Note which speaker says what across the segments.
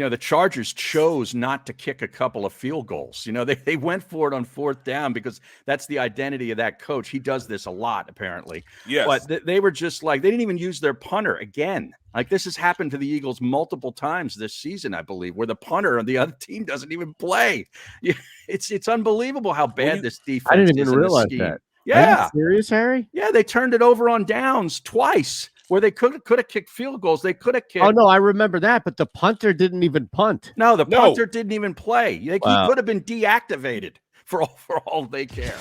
Speaker 1: the Chargers chose not to kick a couple of field goals. They went for it on fourth down because that's the identity of that coach. He does this a lot, apparently.
Speaker 2: Yes.
Speaker 1: But they were just like, they didn't even use their punter again. Like, this has happened to the Eagles multiple times this season, I believe, where the punter on the other team doesn't even play. It's unbelievable how bad this defense is.
Speaker 3: I didn't even realize that.
Speaker 1: Yeah.
Speaker 3: Are you serious, Harry?
Speaker 1: Yeah, they turned it over on downs twice where they could have kicked field goals. They could have kicked.
Speaker 3: Oh, no, I remember that, but the punter didn't even punt.
Speaker 1: No, the punter didn't even play. He could have been deactivated for all they care.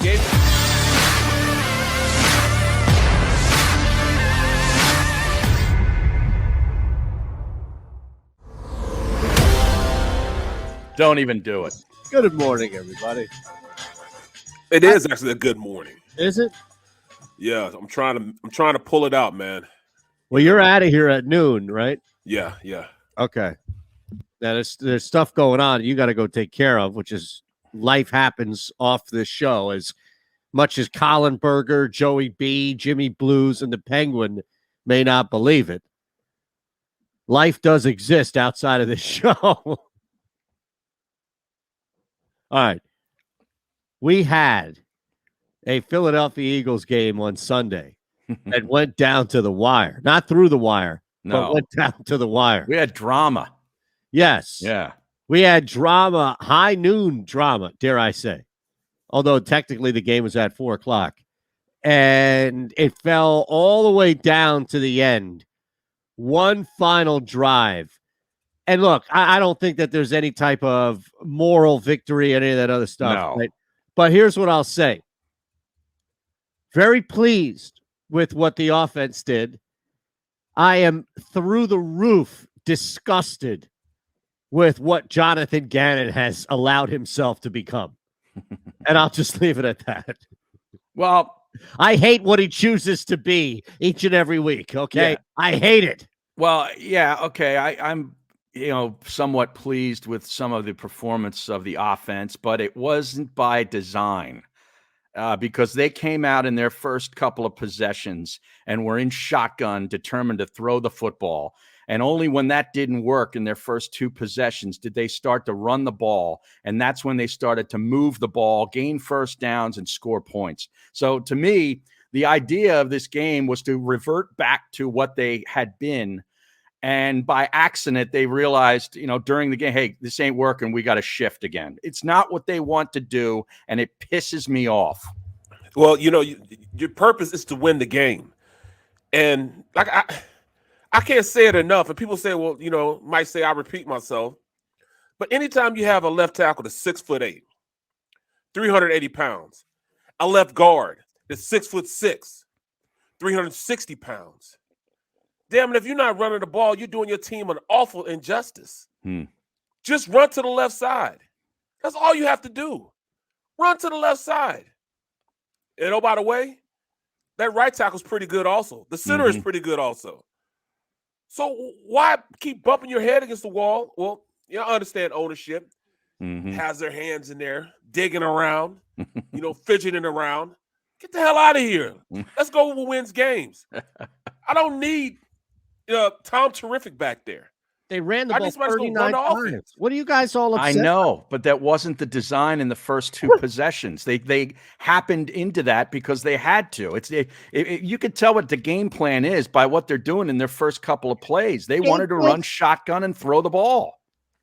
Speaker 1: Don't even do it.
Speaker 3: Good morning, everybody.
Speaker 2: It is actually a good morning.
Speaker 3: Is it?
Speaker 2: Yeah, I'm trying to pull it out, man.
Speaker 3: Well, you're out of here at noon, right?
Speaker 2: Yeah.
Speaker 3: Okay. Now there's stuff going on you got to go take care of, which is life happens off this show. As much as Colin Berger, Joey B, Jimmy Blues, and the Penguin may not believe it, life does exist outside of this show. All right. We had a Philadelphia Eagles game on Sunday that went down to the wire. Not through the wire, but went down to the wire.
Speaker 1: We had drama.
Speaker 3: Yes.
Speaker 1: Yeah.
Speaker 3: We had drama, high noon drama, dare I say. Although technically the game was at 4:00. And it fell all the way down to the end. One final drive. And look, I don't think that there's any type of moral victory, any of that other stuff.
Speaker 1: No.
Speaker 3: Right? But here's what I'll say. Very pleased with what the offense did. I am through the roof disgusted with what Jonathon Gannon has allowed himself to become. And I'll just leave it at that.
Speaker 1: Well,
Speaker 3: I hate what he chooses to be each and every week, okay? Yeah. I hate it.
Speaker 1: Well, yeah, okay. I'm somewhat pleased with some of the performance of the offense, but it wasn't by design because they came out in their first couple of possessions and were in shotgun, determined to throw the football. And only when that didn't work in their first two possessions did they start to run the ball. And that's when they started to move the ball, gain first downs, and score points. So to me, the idea of this game was to revert back to what they had been. And by accident, they realized, during the game, hey, this ain't working. We got to shift again. It's not what they want to do, and it pisses me off.
Speaker 2: Well, your purpose is to win the game. And like I can't say it enough. And people say, well, might say I repeat myself. But anytime you have a left tackle that's 6'8", 380 pounds, a left guard that's 6'6", 360 pounds. Damn it, if you're not running the ball, you're doing your team an awful injustice. Just run to the left side. That's all you have to do. Run to the left side. And oh, by the way, that right tackle's pretty good also. The center is pretty good also. So why keep bumping your head against the wall? Well, I understand ownership has their hands in there, digging around, fidgeting around. Get the hell out of here. Let's go who wins games. I don't need Tom Terrific back there.
Speaker 3: They ran the ball 39 times. What are you guys all upset
Speaker 1: I know, but that wasn't the design in the first two possessions. They happened into that because they had to. You could tell what the game plan is by what they're doing in their first couple of plays. They wanted to run shotgun and throw the ball.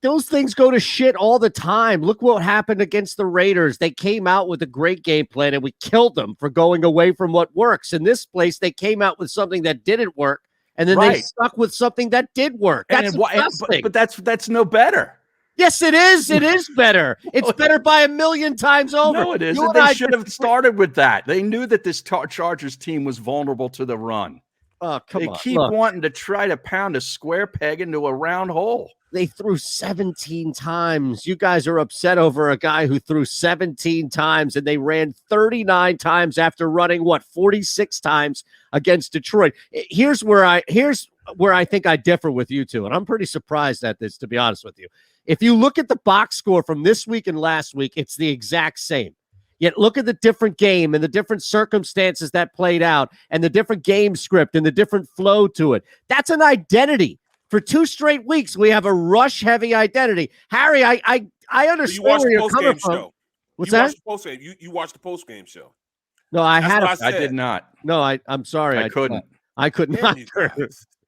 Speaker 3: Those things go to shit all the time. Look what happened against the Raiders. They came out with a great game plan, and we killed them for going away from what works. In this place, they came out with something that didn't work. And then they stuck with something that did work. That's
Speaker 1: but that's no better.
Speaker 3: Yes, it is. It is better. It's better by a million times over.
Speaker 1: No, it isn't. They should have started with that. They knew that this Chargers team was vulnerable to the run.
Speaker 3: Oh, come on.
Speaker 1: They keep wanting to try to pound a square peg into a round hole.
Speaker 3: They threw 17 times. You guys are upset over a guy who threw 17 times, and they ran 39 times after running, 46 times against Detroit. Here's where I think I differ with you two, and I'm pretty surprised at this, to be honest with you. If you look at the box score from this week and last week, it's the exact same. Yet look at the different game and the different circumstances that played out and the different game script and the different flow to it. That's an identity For 2 straight weeks, we have a rush-heavy identity. Harry, I understand where you're coming from.
Speaker 2: Show.
Speaker 3: What's
Speaker 2: you
Speaker 3: that?
Speaker 2: Watched the post-game. You watched the post-game show.
Speaker 3: No, I
Speaker 2: That's
Speaker 3: had.
Speaker 2: what I
Speaker 1: I did not.
Speaker 3: No, I'm sorry.
Speaker 1: I couldn't.
Speaker 3: I could not.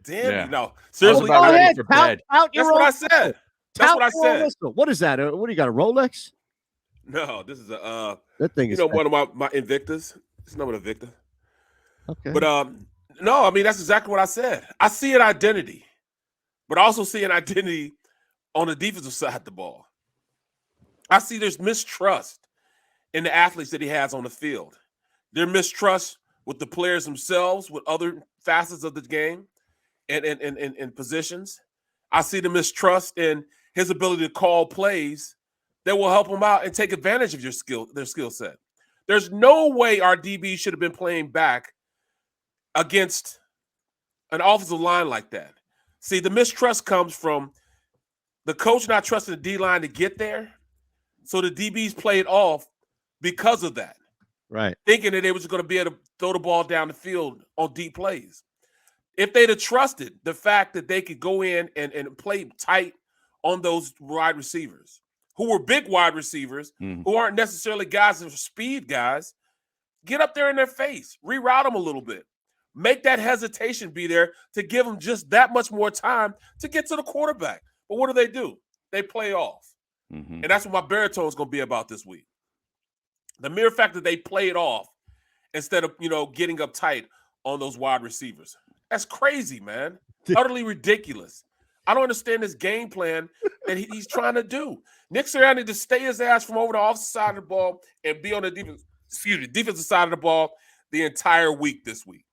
Speaker 2: Damn you. No.
Speaker 1: Seriously,
Speaker 3: go ahead.
Speaker 1: for bed.
Speaker 3: Out
Speaker 2: That's what I said. That's what I said.
Speaker 3: Whistle. What is that? What do you got? A Rolex?
Speaker 2: No, this is a
Speaker 3: that thing is
Speaker 2: one of my Invictus. It's not an Invicta.
Speaker 3: Okay.
Speaker 2: But no, I mean that's exactly what I said. I see an identity, but I also see an identity on the defensive side of the ball. I see there's mistrust in the athletes that he has on the field. There's mistrust with the players themselves, with other facets of the game and positions. I see the mistrust in his ability to call plays that will help him out and take advantage of their skill set. There's no way our DB should have been playing back against an offensive line like that. See, the mistrust comes from the coach not trusting the D-line to get there, so the DBs play it off because of that.
Speaker 3: Right.
Speaker 2: Thinking that they was going to be able to throw the ball down the field on deep plays. If they'd have trusted the fact that they could go in and play tight on those wide receivers, who were big wide receivers, who aren't necessarily guys that are speed guys, get up there in their face, reroute them a little bit. Make that hesitation be there to give them just that much more time to get to the quarterback. But what do? They play off. And that's what my baritone is going to be about this week. The mere fact that they play it off instead of, getting uptight on those wide receivers. That's crazy, man. Utterly ridiculous. I don't understand this game plan that he's trying to do. Nick Sirianni to stay his ass from over the offensive side of the ball and be on the defensive side of the ball the entire week this week.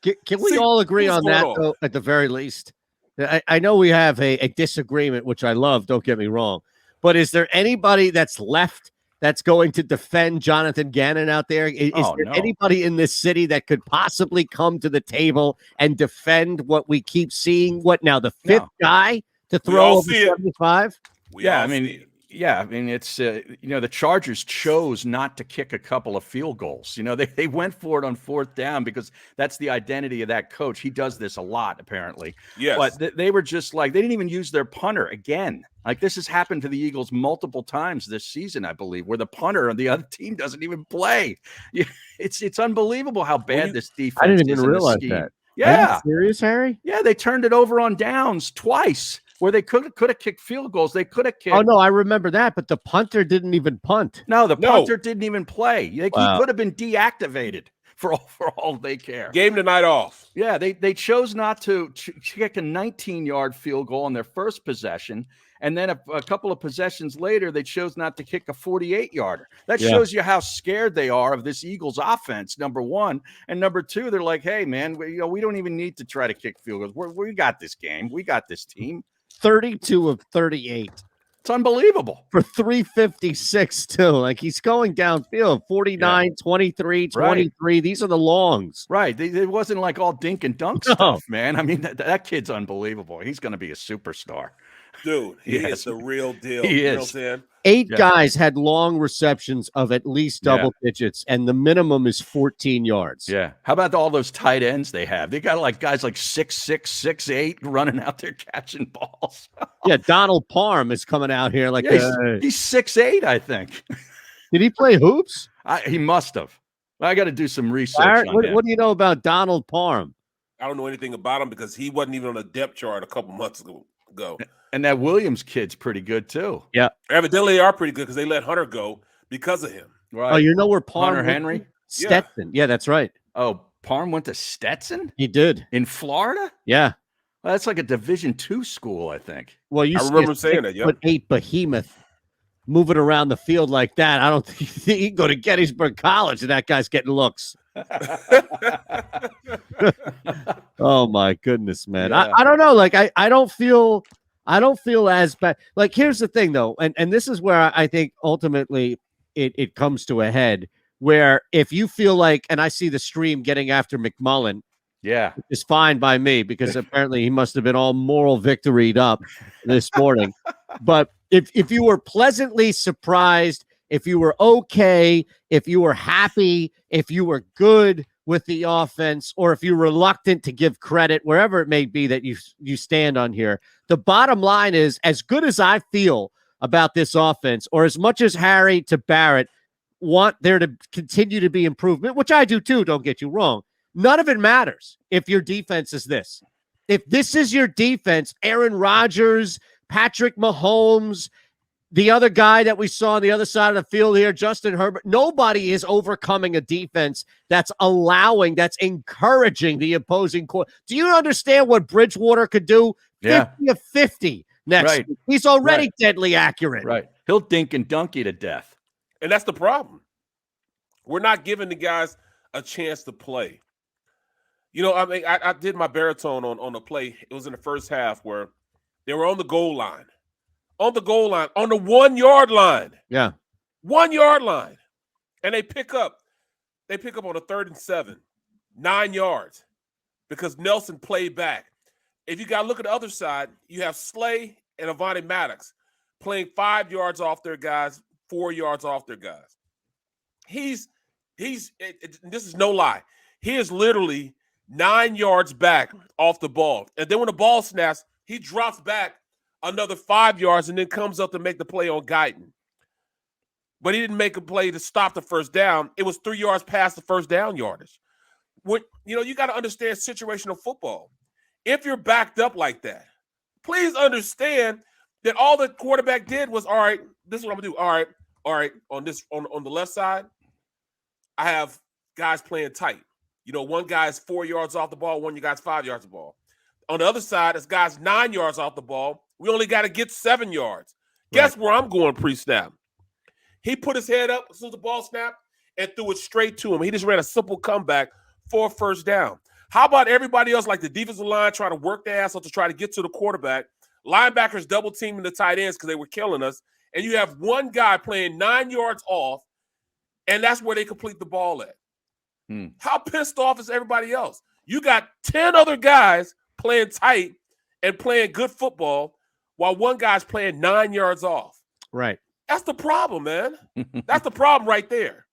Speaker 3: Can we all agree on that, though, at the very least? I know we have a disagreement, which I love, don't get me wrong. But is there anybody that's left that's going to defend Jonathon Gannon out there? Is there anybody in this city that could possibly come to the table and defend what we keep seeing? What now, the fifth guy to throw over 75?
Speaker 1: I mean, it's, the Chargers chose not to kick a couple of field goals. They went for it on 4th down because that's the identity of that coach. He does this a lot, apparently.
Speaker 2: Yes.
Speaker 1: But they were just like, they didn't even use their punter again. Like, this has happened to the Eagles multiple times this season, I believe, where the punter on the other team doesn't even play. It's unbelievable how bad this defense is.
Speaker 3: I didn't even realize that.
Speaker 1: Yeah.
Speaker 3: Are you serious, Harry?
Speaker 1: Yeah, they turned it over on downs twice where they could have kicked field goals. They could have kicked.
Speaker 3: Oh, no, I remember that, but the punter didn't even punt.
Speaker 1: No, the punter didn't even play. He could have been deactivated for all they care.
Speaker 2: Game the night off.
Speaker 1: Yeah, they chose not to kick a 19-yard field goal on their first possession, and then a couple of possessions later, they chose not to kick a 48-yarder. That shows you how scared they are of this Eagles offense, number one. And number two, they're like, hey, man, we don't even need to try to kick field goals. We got this game. We got this team.
Speaker 3: 32 of 38.
Speaker 1: It's unbelievable.
Speaker 3: For 356, too. Like, he's going downfield. 49, 23, 23. Right. These are the longs.
Speaker 1: Right. It wasn't like all dink and dunk stuff, man. I mean, that kid's unbelievable. He's going to be a superstar.
Speaker 2: Dude, he is the real deal.
Speaker 1: He is.
Speaker 2: You know what I'm saying?
Speaker 3: 8 guys had long receptions of at least double digits, and the minimum is 14 yards.
Speaker 1: Yeah. How about all those tight ends they have? They got guys like 6'6", 6'8", running out there catching balls.
Speaker 3: Yeah, Donald Parham is coming out here like
Speaker 1: he's 6'8", I think.
Speaker 3: Did he play hoops?
Speaker 1: He must have. I got to do some research.
Speaker 3: What do you know about Donald Parham?
Speaker 2: I don't know anything about him because he wasn't even on a depth chart a couple months ago.
Speaker 1: And that Williams kid's pretty good too.
Speaker 3: Yeah,
Speaker 2: evidently they are pretty good because they let Hunter go because of him.
Speaker 1: Right?
Speaker 3: Oh, you know where Parham?
Speaker 1: Hunter Henry,
Speaker 3: Stetson. Yeah, that's right.
Speaker 1: Oh, Parham went to Stetson.
Speaker 3: He did
Speaker 1: in Florida.
Speaker 3: Yeah,
Speaker 1: well, that's like a Division II school, I think.
Speaker 3: Well,
Speaker 2: I remember saying that. Yeah,
Speaker 3: 8 behemoth moving around the field like that. I don't think he can go to Gettysburg College and that guy's getting looks. Oh my goodness, man. Yeah. I don't know. Like I don't feel as bad. Like, here's the thing though, and this is where I think ultimately it comes to a head, where if you feel like, and I see the stream getting after McMullen, it's fine by me because apparently he must have been all moral victoried up this morning. But if you were pleasantly surprised, if you were okay, if you were happy, if you were good with the offense, or if you're reluctant to give credit, wherever it may be that you stand on here, the bottom line is, as good as I feel about this offense, or as much as Harry to Barrett want there to continue to be improvement, which I do too, don't get you wrong, none of it matters if your defense is this. If this is your defense, Aaron Rodgers, Patrick Mahomes, the other guy that we saw on the other side of the field here, Justin Herbert, nobody is overcoming a defense that's encouraging the opposing court. Do you understand what Bridgewater could do? 50 of 50 next week. He's already deadly accurate.
Speaker 1: Right. He'll dink and dunk you to death.
Speaker 2: And that's the problem. We're not giving the guys a chance to play. I mean, I did my baritone on a play. It was in the first half where they were on the goal line. On the 1 yard line.
Speaker 3: Yeah.
Speaker 2: 1 yard line. And they pick up on a 3rd and 7, 9 yards, because Nelson played back. If you got to look at the other side, you have Slay and Avonte Maddox playing 5 yards off their guys, 4 yards off their guys. This is no lie. He is literally 9 yards back off the ball. And then when the ball snaps, he drops back another 5 yards and then comes up to make the play on Guyton. But he didn't make a play to stop the first down. It was 3 yards past the first down yardage. You got to understand situational football. If you're backed up like that, please understand that all the quarterback did was, all right, this is what I'm going to do. All right, on the left side, I have guys playing tight. One guy's 4 yards off the ball, one guy's 5 yards off the ball. On the other side, it's guys 9 yards off the ball. We only got to get 7 yards. Guess where I'm going pre-snap? He put his head up as soon as the ball snapped and threw it straight to him. He just ran a simple comeback for a first down. How about everybody else, like the defensive line, trying to work their ass off to try to get to the quarterback? Linebackers double teaming the tight ends because they were killing us. And you have one guy playing 9 yards off, and that's where they complete the ball at. How pissed off is everybody else? You got 10 other guys playing tight and playing good football while one guy's playing 9 yards off.
Speaker 3: Right.
Speaker 2: That's the problem, man. That's the problem right there.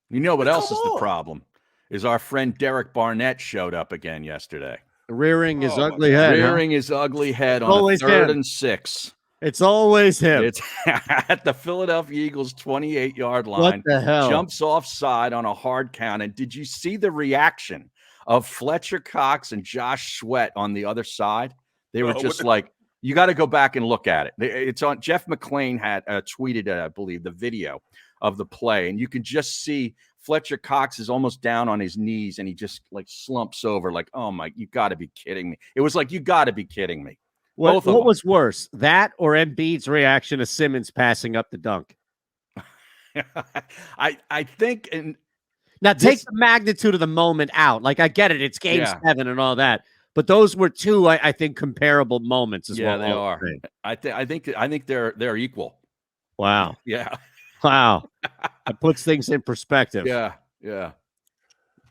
Speaker 1: You know what else is the problem? Is our friend Derek Barnett showed up again yesterday.
Speaker 3: Rearing his ugly head.
Speaker 1: Rearing his ugly head on a 3rd and 6.
Speaker 3: It's always him.
Speaker 1: It's at the Philadelphia Eagles 28-yard line.
Speaker 3: What the hell?
Speaker 1: Jumps offside on a hard count. And did you see the reaction of Fletcher Cox and Josh Sweat on the other side? They were just like, you got to go back and look at it. It's on. Jeff McClain had tweeted, I believe, the video of the play. And you can just see Fletcher Cox is almost down on his knees and he just like slumps over like, oh my, you got to be kidding me. It was like, you got to be kidding me.
Speaker 3: What was worse, that or Embiid's reaction to Simmons passing up the dunk?
Speaker 1: I think.
Speaker 3: Now, take the magnitude of the moment out. Like, I get it. It's game 7 and all that. But those were two, I think, comparable moments as well.
Speaker 1: Yeah, they are. I think they're equal.
Speaker 3: Wow.
Speaker 1: Yeah.
Speaker 3: Wow. That puts things in perspective.
Speaker 1: Yeah.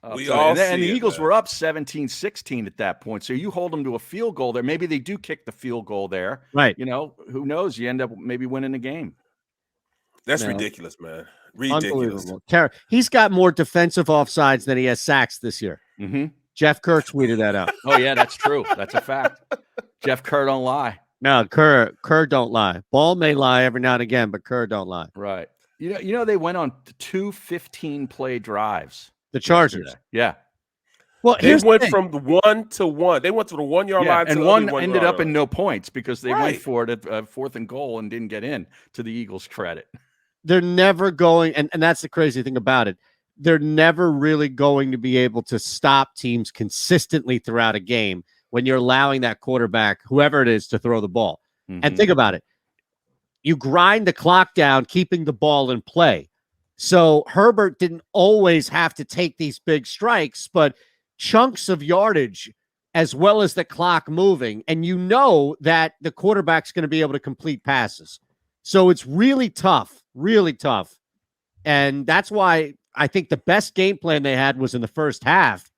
Speaker 1: And the Eagles were up 17-16 at that point. So you hold them to a field goal there. Maybe they do kick the field goal there.
Speaker 3: Right.
Speaker 1: Who knows? You end up maybe winning the game.
Speaker 2: That's ridiculous, man. Ridiculous.
Speaker 3: He's got more defensive offsides than he has sacks this year.
Speaker 1: Mm-hmm.
Speaker 3: Jeff Kerr tweeted that out.
Speaker 1: Oh, yeah, that's true. That's a fact. Jeff Kerr don't lie.
Speaker 3: No, Kerr don't lie. Ball may lie every now and again, but Kerr don't lie.
Speaker 1: Right. You know they went on 2 15-play drives.
Speaker 3: The Chargers.
Speaker 1: Yesterday. Yeah.
Speaker 2: Well, they went from the 1 to 1. They went to the 1 yard line.
Speaker 1: And one ended up in no points because they went for it at 4th and goal and didn't get in, to the Eagles' credit.
Speaker 3: They're never going, and that's the crazy thing about it. They're never really going to be able to stop teams consistently throughout a game when you're allowing that quarterback, whoever it is, to throw the ball. Mm-hmm. And think about it. You grind the clock down, keeping the ball in play. So Herbert didn't always have to take these big strikes, but chunks of yardage as well as the clock moving. And you know that the quarterback's going to be able to complete passes. So it's really tough. And that's why I think the best game plan they had was in the first half,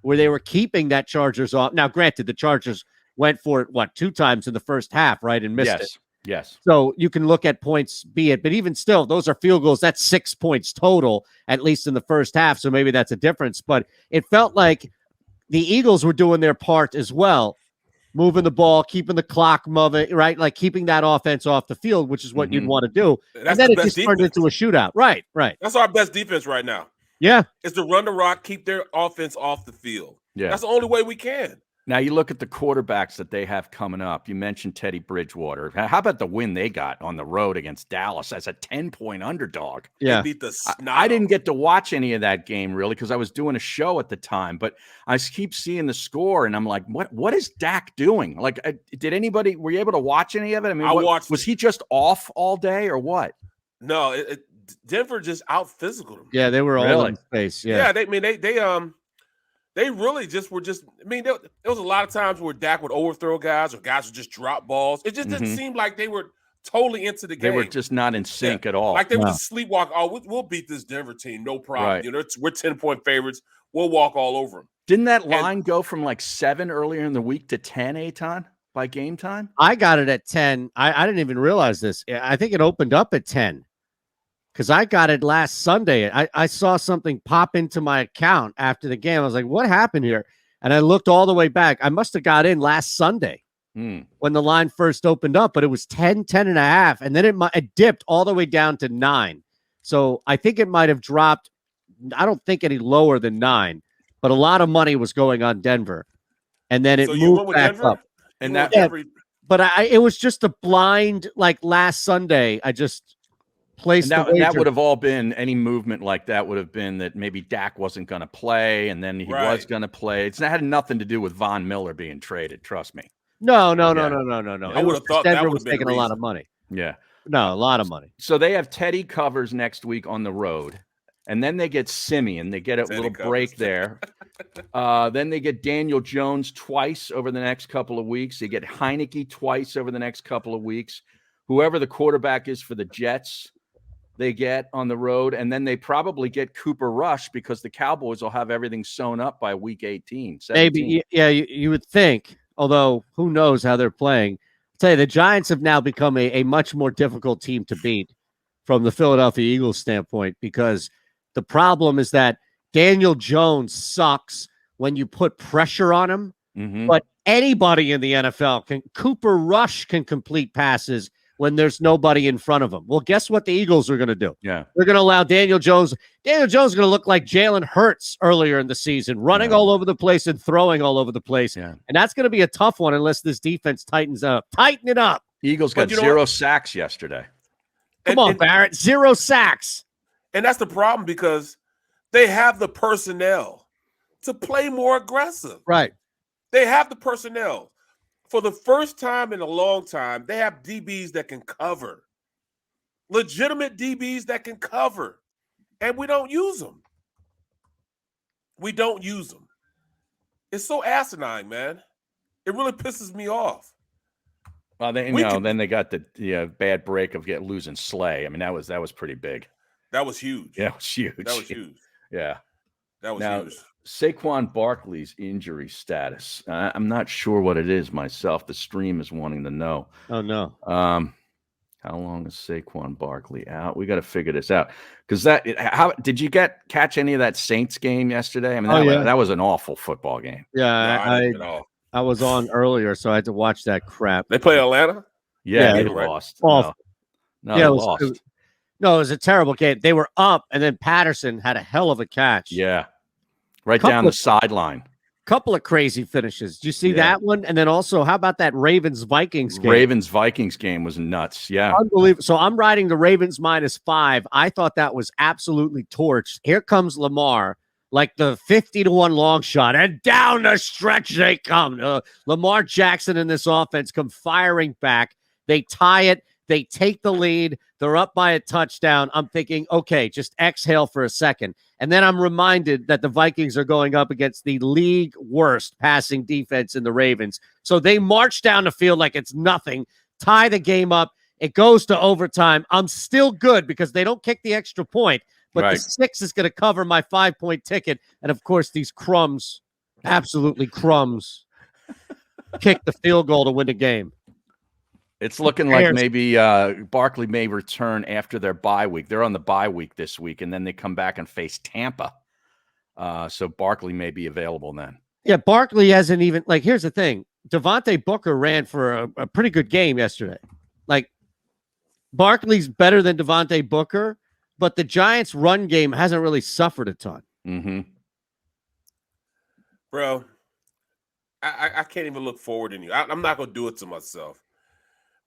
Speaker 3: where they were keeping that Chargers off. Now, granted, the Chargers went for it, 2 times in the first half, right? And missed it.
Speaker 1: Yes.
Speaker 3: So you can look at points, be it, but even still, those are field goals. That's 6 points total, at least in the first half. So maybe that's a difference. But it felt like the Eagles were doing their part as well, moving the ball, keeping the clock moving, right? Like keeping that offense off the field, which is what you'd want to do.
Speaker 2: That's
Speaker 3: and then
Speaker 2: the
Speaker 3: it
Speaker 2: best
Speaker 3: just turned
Speaker 2: defense.
Speaker 3: into a shootout. Right.
Speaker 2: That's our best defense right now.
Speaker 3: Yeah.
Speaker 2: Is to run the rock, keep their offense off the field.
Speaker 1: Yeah.
Speaker 2: That's the only way we can.
Speaker 1: Now you look at the quarterbacks that they have coming up. You mentioned Teddy Bridgewater. How about the win they got on the road against Dallas as a 10-point underdog?
Speaker 3: Yeah.
Speaker 2: They beat the
Speaker 1: I didn't get to watch any of that game really because I was doing a show at the time, but I keep seeing the score and I'm like, what is Dak doing? Like, were you able to watch any of it? I mean,
Speaker 2: watched.
Speaker 1: Was he just off all day or what?
Speaker 2: No, Denver just out physical him.
Speaker 3: Yeah, they were all in space. Yeah.
Speaker 2: They really just were just. I mean, there was a lot of times where Dak would overthrow guys or guys would just drop balls. It just didn't seem like they were totally into the game.
Speaker 1: They were just not in sync at all.
Speaker 2: Like they would just sleepwalk. Oh, we'll beat this Denver team, no problem.
Speaker 1: Right.
Speaker 2: You know, we're 10-point favorites. We'll walk all over them.
Speaker 1: Didn't that line go from like 7 earlier in the week to 10, Aton, by game time?
Speaker 3: I got it at 10. I didn't even realize this. I think it opened up at 10. Because I got it last Sunday. I saw something pop into my account after the game. I was like, what happened here? And I looked all the way back. I must have got in last Sunday when the line first opened up, but it was 10 and a half. And then it dipped all the way down to 9. So I think it might have dropped. I don't think any lower than 9, but a lot of money was going on Denver. And then it moved back up.
Speaker 2: And
Speaker 3: but it was just a blind, like last Sunday. I just placed
Speaker 1: and that would have all been any movement like that would have been that maybe Dak wasn't going to play and then he was going to play. It had nothing to do with Von Miller being traded. Trust me.
Speaker 3: No.
Speaker 2: I would have thought
Speaker 3: Denver was taking a lot of money.
Speaker 1: Yeah.
Speaker 3: No, a lot of money.
Speaker 1: So they have Teddy covers next week on the road. And then they get Simeon. They get a little break there. Then they get Daniel Jones twice over the next couple of weeks. They get Heineke twice over the next couple of weeks. Whoever the quarterback is for the Jets, they get on the road. And then they probably get Cooper Rush because the Cowboys will have everything sewn up by week 18. 17.
Speaker 3: Maybe, yeah, you would think. Although, who knows how they're playing. I'll tell you, the Giants have now become a much more difficult team to beat from the Philadelphia Eagles standpoint because the problem is that Daniel Jones sucks when you put pressure on him, but anybody in the NFL Cooper Rush can complete passes when there's nobody in front of him. Well, guess what the Eagles are going to do?
Speaker 1: Yeah.
Speaker 3: They're going to allow Daniel Jones. Daniel Jones is going to look like Jalen Hurts earlier in the season, running all over the place and throwing all over the place. Yeah. And that's going to be a tough one unless this defense tightens up. Tighten it up.
Speaker 1: Eagles got 0 sacks yesterday.
Speaker 3: Come on, Barrett. 0 sacks.
Speaker 2: And that's the problem because they have the personnel to play more aggressive.
Speaker 3: Right.
Speaker 2: They have the personnel. For the first time in a long time, they have DBs that can cover. Legitimate DBs that can cover. And we don't use them. It's so asinine, man. It really pisses me off.
Speaker 1: Well, then they got the bad break of losing Slay. I mean, that was pretty big.
Speaker 2: That was huge.
Speaker 1: Yeah, it was huge. Yeah.
Speaker 2: That was huge.
Speaker 1: Saquon Barkley's injury status. I'm not sure what it is myself. The stream is wanting to know.
Speaker 3: Oh, no.
Speaker 1: How long is Saquon Barkley out? We got to figure this out. Because did you catch any of that Saints game yesterday? I mean, that was an awful football game.
Speaker 3: Yeah, I was on earlier, so I had to watch that crap.
Speaker 2: They play Atlanta?
Speaker 1: Yeah, they lost.
Speaker 3: Awful.
Speaker 1: No, they lost.
Speaker 3: No, it was a terrible game. They were up, and then Patterson had a hell of a catch.
Speaker 1: Yeah. Right down the sideline.
Speaker 3: Couple of crazy finishes. Did you see that one? And then also, how about that Ravens-Vikings game?
Speaker 1: Ravens-Vikings game was nuts. Yeah.
Speaker 3: Unbelievable. So I'm riding the Ravens -5. I thought that was absolutely torched. Here comes Lamar, like the 50-1 long shot, and down the stretch they come. Lamar Jackson and this offense come firing back. They tie it. They take the lead. They're up by a touchdown. I'm thinking, okay, just exhale for a second. And then I'm reminded that the Vikings are going up against the league worst passing defense in the Ravens. So they march down the field like it's nothing, tie the game up. It goes to overtime. I'm still good because they don't kick the extra point, but the 6 is going to cover my 5-point ticket. And of course, these crumbs, absolutely crumbs, kick the field goal to win the game.
Speaker 1: It's looking like maybe Barkley may return after their bye week. They're on the bye week this week, and then they come back and face Tampa. So Barkley may be available then.
Speaker 3: Yeah, Barkley hasn't even – here's the thing. Devontae Booker ran for a pretty good game yesterday. Barkley's better than Devontae Booker, but the Giants' run game hasn't really suffered a ton.
Speaker 1: Mm-hmm.
Speaker 2: Bro, I can't even look forward to you. I'm not going to do it to myself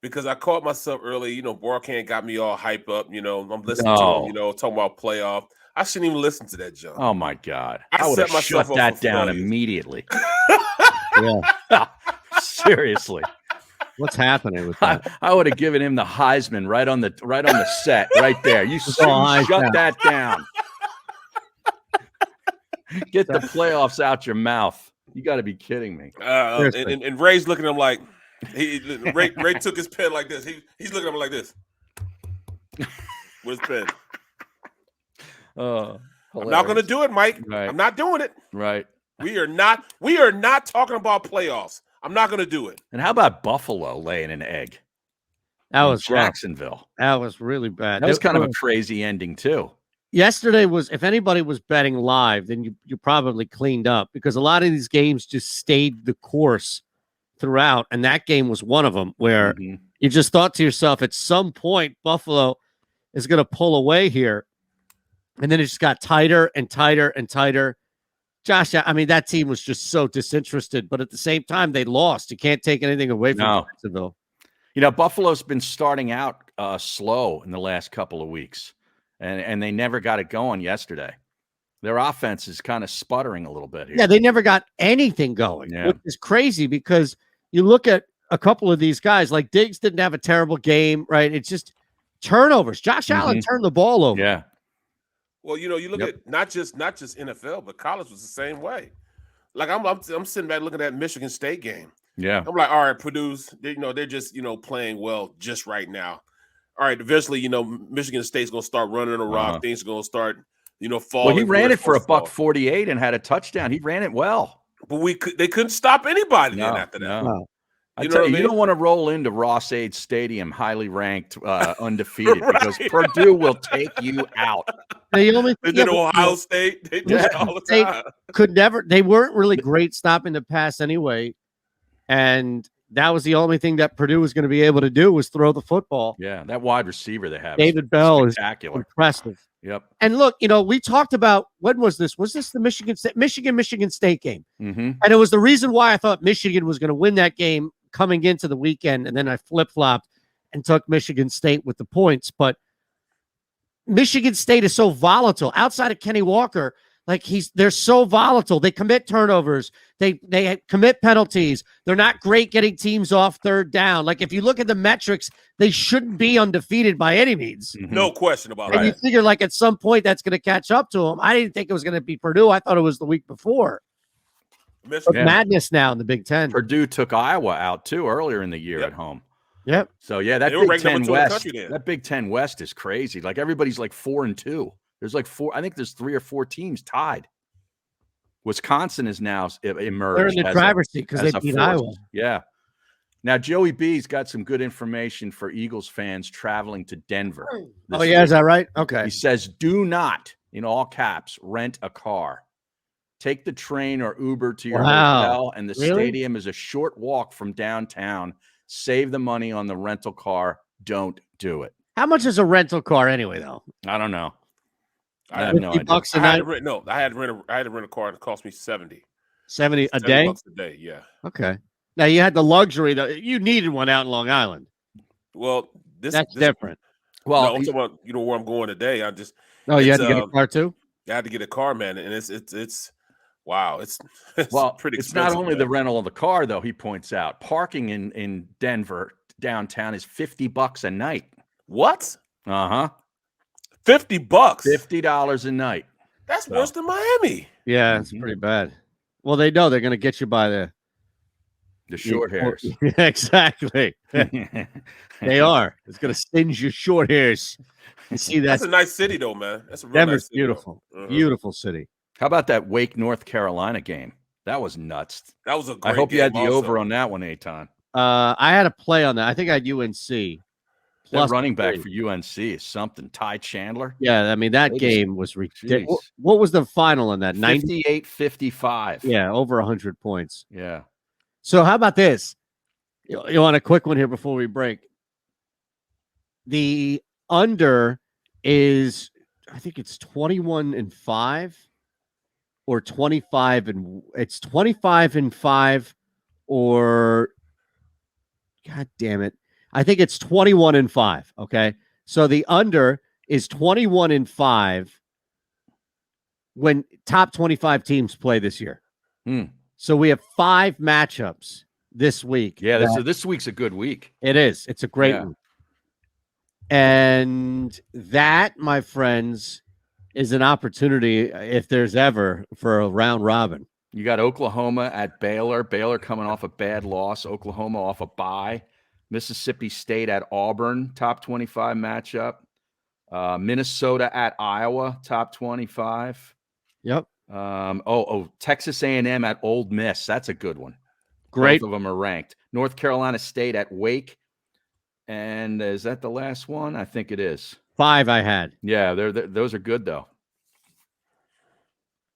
Speaker 2: because I caught myself early. Barkhand got me all hype up. I'm listening to him, talking about playoff. I shouldn't even listen to that junk.
Speaker 1: Oh, my God.
Speaker 2: I
Speaker 1: would have shut that down immediately. Yeah. Seriously.
Speaker 3: What's happening with that?
Speaker 1: I would have given him the Heisman right on the set, right there. You shut that down. Get the playoffs out your mouth. You got to be kidding me.
Speaker 2: And Ray's looking at him like Ray took his pen like this. He's looking at him like this with his pen. I'm not going to do it, Mike. Right. I'm not doing it.
Speaker 1: Right.
Speaker 2: We are not talking about playoffs. I'm not going to do it.
Speaker 1: And how about Buffalo laying an egg?
Speaker 3: That was
Speaker 1: Jacksonville.
Speaker 3: Rough. That was really bad.
Speaker 1: That was kind of a crazy ending too.
Speaker 3: Yesterday was, if anybody was betting live, then you probably cleaned up because a lot of these games just stayed the course throughout. And that game was one of them where you just thought to yourself, at some point, Buffalo is going to pull away here. And then it just got tighter and tighter and tighter. Josh, I mean, that team was just so disinterested, but at the same time, they lost. You can't take anything away from Jacksonville.
Speaker 1: Buffalo's been starting out slow in the last couple of weeks, and they never got it going yesterday. Their offense is kind of sputtering a little bit here.
Speaker 3: Yeah, they never got anything going, which is crazy because you look at a couple of these guys, like Diggs didn't have a terrible game, right? It's just turnovers. Josh Allen turned the ball over.
Speaker 1: Yeah.
Speaker 2: Well, you look at not just NFL, but college was the same way. Like I'm sitting back looking at Michigan State game.
Speaker 1: Yeah.
Speaker 2: I'm like, all right, Purdue's, they're just, playing well just right now. All right, eventually, Michigan State's going to start running a rock. Things are going to start, falling.
Speaker 1: Well, he ran it for $148 and had a touchdown. He ran it well.
Speaker 2: But they couldn't stop anybody then after that.
Speaker 1: No. I tell you, you don't want to roll into Ross-Ade Stadium highly ranked, undefeated, because Purdue will take you out.
Speaker 3: They only
Speaker 2: did Ohio State. They did it all the time.
Speaker 3: They weren't really great stopping the pass anyway. And that was the only thing that Purdue was going to be able to do was throw the football.
Speaker 1: Yeah, that wide receiver they have.
Speaker 3: David Bell is
Speaker 1: spectacular.
Speaker 3: Impressive.
Speaker 1: Yep.
Speaker 3: And look, we talked about, when was this? Was this the Michigan State game?
Speaker 1: Mm-hmm.
Speaker 3: And it was the reason why I thought Michigan was going to win that game coming into the weekend. And then I flip-flopped and took Michigan State with the points. But Michigan State is so volatile. Outside of Kenny Walker, they're so volatile. They commit turnovers. They commit penalties. They're not great getting teams off third down. If you look at the metrics, they shouldn't be undefeated by any means.
Speaker 1: Mm-hmm.
Speaker 2: No question about it.
Speaker 3: And you figure at some point that's going to catch up to them. I didn't think it was going to be Purdue. I thought it was the week before. Madness now in the Big Ten.
Speaker 1: Purdue took Iowa out too earlier in the year at home.
Speaker 3: Yep.
Speaker 1: So that Big Ten West, that Big Ten West is crazy. Everybody's 4-2. There's 4. I think there's 3 or 4 teams tied. Wisconsin is now emerged.
Speaker 3: They're in the driver's seat because they beat Iowa.
Speaker 1: Yeah. Now Joey B's got some good information for Eagles fans traveling to Denver.
Speaker 3: Oh yeah, is that right? Okay.
Speaker 1: He says, "Do not, in all caps, rent a car. Take the train or Uber to your hotel, and the stadium is a short walk from downtown. Save the money on the rental car. Don't do it."
Speaker 3: How much is a rental car anyway, though?
Speaker 1: I don't know.
Speaker 3: I have no idea.
Speaker 2: I had to rent a car that cost me $70.
Speaker 3: $70 a day?
Speaker 2: $70 a day, yeah.
Speaker 3: Okay. Now you had the luxury though. You needed one out in Long Island.
Speaker 2: Well,
Speaker 3: that's different.
Speaker 2: Well, I'm talking about where I'm going today.
Speaker 3: You had to get a car too?
Speaker 2: I had to get a car, man, and it's wow, it's pretty expensive.
Speaker 1: It's not only the rental of the car, though. He points out parking in Denver downtown is $50 a night.
Speaker 2: What?
Speaker 1: $50.
Speaker 2: $50
Speaker 1: a night.
Speaker 2: That's worse than Miami.
Speaker 3: Yeah, it's pretty bad. Well, they know they're going to get you by the
Speaker 1: short hairs.
Speaker 3: Exactly. They are. It's going to singe your short hairs. You see that?
Speaker 2: That's a nice city, though, man. That's a real
Speaker 3: Denver's
Speaker 2: nice city,
Speaker 3: beautiful. Beautiful city.
Speaker 1: How about that Wake, North Carolina game? That was nuts.
Speaker 2: That was a great
Speaker 1: I hope
Speaker 2: game
Speaker 1: you had the
Speaker 2: also.
Speaker 1: over on that one, Eitan.
Speaker 3: I had a play on that. I think I had UNC.
Speaker 1: That
Speaker 3: Plus
Speaker 1: running back
Speaker 3: 3.
Speaker 1: for UNC is something. Ty Chandler.
Speaker 3: Yeah, I mean, that
Speaker 1: They
Speaker 3: game was ridiculous.
Speaker 1: Jeez.
Speaker 3: What was the final on that?
Speaker 1: 58-55.
Speaker 3: Yeah, over 100 points.
Speaker 1: Yeah.
Speaker 3: So how about this? You want a quick one here before we break? The under is, I think it's 21-5 or 25 and it's 25-5 or God damn it. I think it's 21-5. Okay. So the under is 21-5 when top 25 teams play this year. So we have 5 matchups this week.
Speaker 1: Yeah, this week's a good week.
Speaker 3: It is. It's a great one. And that, my friends, is an opportunity, if there's ever, for a round robin.
Speaker 1: You got Oklahoma at Baylor. Baylor coming off a bad loss. Oklahoma off a bye. Mississippi State at Auburn, top 25 matchup. Minnesota at Iowa, top 25.
Speaker 3: Yep.
Speaker 1: Texas A&M at Ole Miss. That's a good one.
Speaker 3: Great.
Speaker 1: Both of them are ranked. North Carolina State at Wake. And is that the last one? I think it is.
Speaker 3: 5 I had.
Speaker 1: Yeah, those are good, though.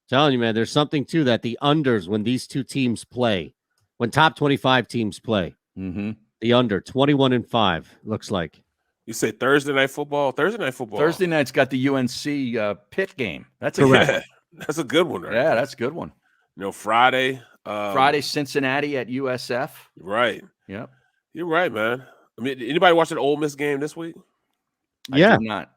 Speaker 3: Telling you, man, there's something to that. The unders, when these two teams play, when top 25 teams play, the under 21-5 looks like.
Speaker 2: You say Thursday night football? Thursday night's
Speaker 1: got the UNC Pitt game. That's
Speaker 2: that's a good one, right?
Speaker 1: Yeah, that's a good one.
Speaker 2: Friday.
Speaker 1: Friday, Cincinnati at USF.
Speaker 2: Right.
Speaker 1: Yep.
Speaker 2: You're right, man. I mean, anybody watch an Ole Miss game this week?
Speaker 3: Yeah.
Speaker 1: I did not.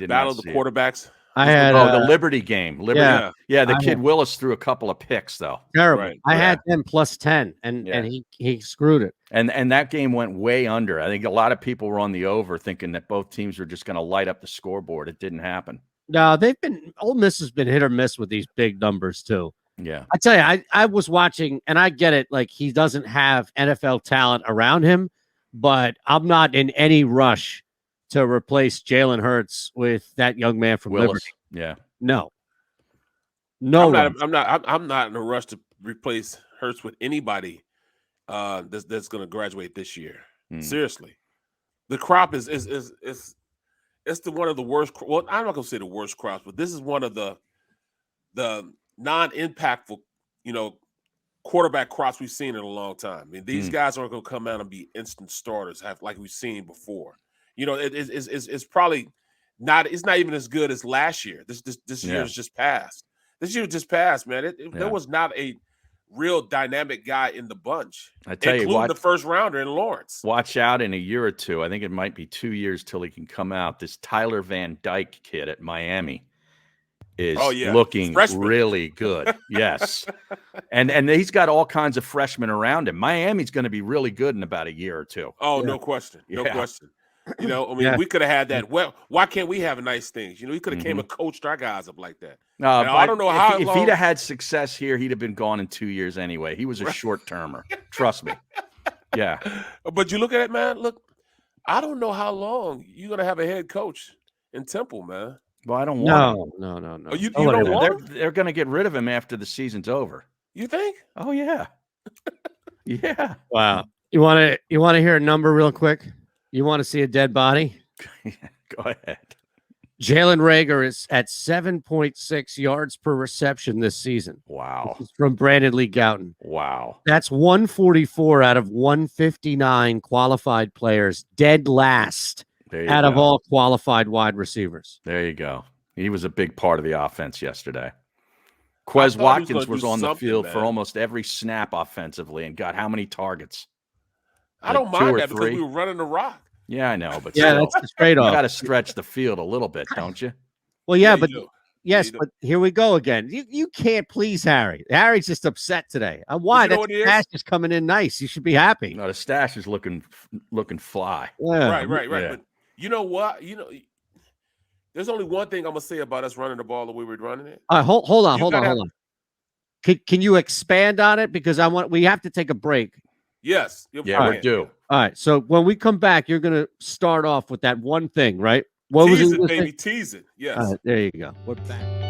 Speaker 2: Battle of the quarterbacks.
Speaker 3: I had
Speaker 1: the Liberty game.
Speaker 3: Yeah.
Speaker 1: The kid Willis threw a couple of picks though.
Speaker 3: Terrible.
Speaker 2: Right.
Speaker 3: I had them plus 10, and he screwed it.
Speaker 1: And that game went way under. I think a lot of people were on the over, thinking that both teams were just going to light up the scoreboard. It didn't happen.
Speaker 3: No, Ole Miss has been hit or miss with these big numbers too.
Speaker 1: Yeah.
Speaker 3: I tell you, I was watching, and I get it. Like, he doesn't have NFL talent around him, but I'm not in any rush to replace Jalen Hurts with that young man from
Speaker 1: Willis.
Speaker 3: Liberty.
Speaker 1: Yeah.
Speaker 3: No.
Speaker 2: I'm not in a rush to replace Hurts with anybody that's going to graduate this year. Seriously, the crop is one of the worst. Well, I'm not going to say the worst crops, but this is one of the non-impactful, quarterback crops we've seen in a long time. I mean, these guys aren't going to come out and be instant starters, like we've seen before. It's probably not. It's not even as good as last year. This year is just passed. This year just passed, man. There was not a real dynamic guy in the bunch.
Speaker 1: I tell you,
Speaker 2: including the first rounder in Lawrence.
Speaker 1: Watch out in a year or two. I think it might be 2 years till he can come out. This Tyler Van Dyke kid at Miami is looking really good. Yes. And he's got all kinds of freshmen around him. Miami's going to be really good in about a year or two.
Speaker 2: Oh, no question. No question. We could have had that. Well, why can't we have nice things? He could have came and coached our guys up like that. I don't know how
Speaker 1: if he'd have had success here, he'd have been gone in 2 years anyway. He was a short-termer. Trust me. Yeah.
Speaker 2: But you look at it, man. Look, I don't know how long you're going to have a head coach in Temple, man.
Speaker 1: Well, I don't want him.
Speaker 3: No.
Speaker 2: Oh, you don't want him?
Speaker 1: They're going to get rid of him after the season's over.
Speaker 2: You think?
Speaker 1: Oh, yeah. Yeah.
Speaker 3: Wow. You want to hear a number real quick? You want to see a dead body?
Speaker 1: Go ahead.
Speaker 3: Jalen Reagor is at 7.6 yards per reception this season.
Speaker 1: Wow.
Speaker 3: This is from Brandon Lee Gouton.
Speaker 1: Wow.
Speaker 3: That's 144 out of 159 qualified players, dead last out of all qualified wide receivers.
Speaker 1: There you go. He was a big part of the offense yesterday. Quez Watkins was on the field for almost every snap offensively and got how many targets?
Speaker 2: I don't mind that because we were running the rock.
Speaker 1: Yeah, I know, but
Speaker 3: that's the trade-off.
Speaker 1: You got to stretch the field a little bit, don't you?
Speaker 3: Well, yeah, but but here we go again. You can't please Harry. Harry's just upset today. Why? That stash is coming in nice. You should be happy.
Speaker 1: No, the stash is looking fly.
Speaker 2: Yeah. Right. Yeah. But you know what? There's only one thing I'm gonna say about us running the ball the way we're running it.
Speaker 3: Hold on. Can you expand on it? Because we have to take a break.
Speaker 2: Yes.
Speaker 1: Yeah, we do.
Speaker 3: All right. So when we come back, you're going to start off with that one thing, right?
Speaker 2: Tease it, baby. Tease it. Yes.
Speaker 3: There you go. We're back.